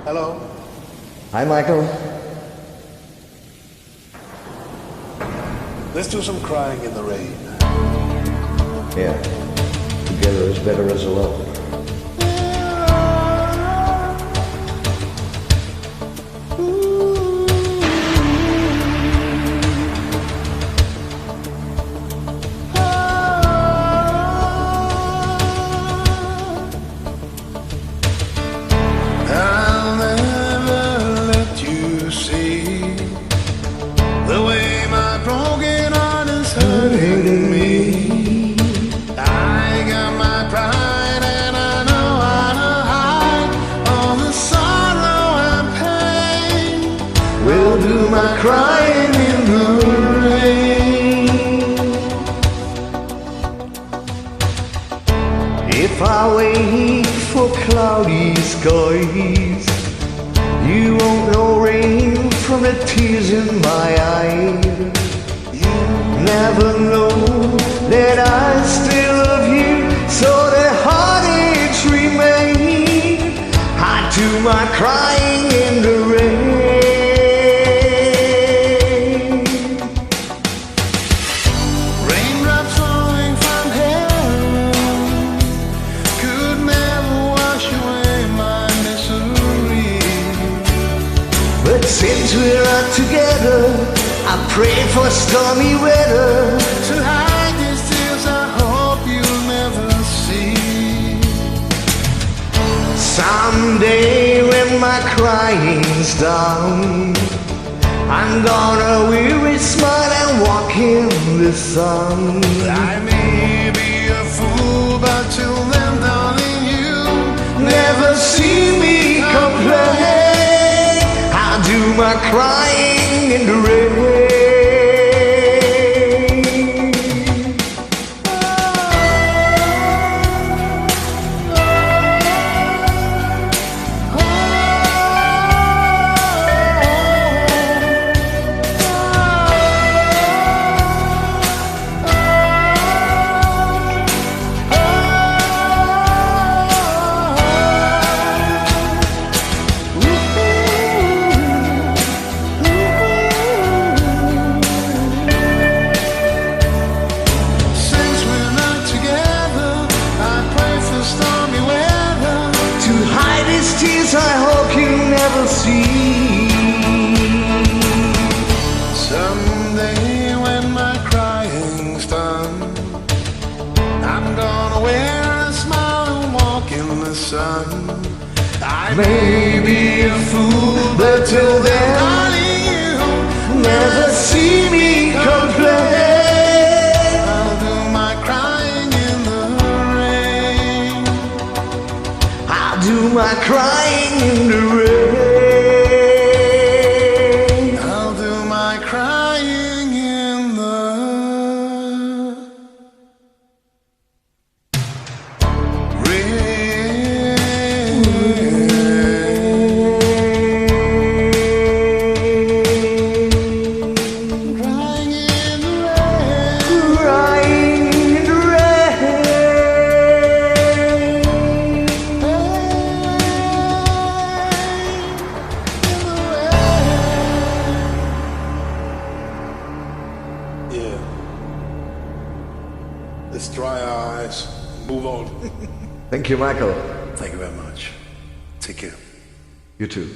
Hello. Hi, Michael. Let's do some crying in the rain. Yeah. Together is better as alone. I'll never let you see the way my broken heart is hurting me. I got my pride and I know how to hide all the sorrow and pain. We'll do my crying in the rain. If I wait for cloudy skies, you won't know rain from the tears in my eyes. You never know that I still love you, so the heartaches remain. I do my crying in the rain. Raindrops falling from heaven could never wash away my misery. But since we're not together, I pray for stormy weather. To hide these tears I hope you'll never see. Someday when my crying's done, I'm gonna weary smile and walk in the sun. I may be a fool, but till then, darling, you Never see me complain. I'll do my crying in the rain. Since we're not together, I pray for stormy weather. To hide these tears I hope you never see. Someday when my crying's done, I'm gonna wear a smile and walk in the sun. I may be a fool, but till then, darling, you Never see me complain. I'll do my crying in the rain. I'll do my crying in the rain. I'll do my crying in the rain. Crying in the rain. Crying in the Yeah. Let's dry our eyes. Move on. Thank you, Michael. Thank you very much. Take care. You too.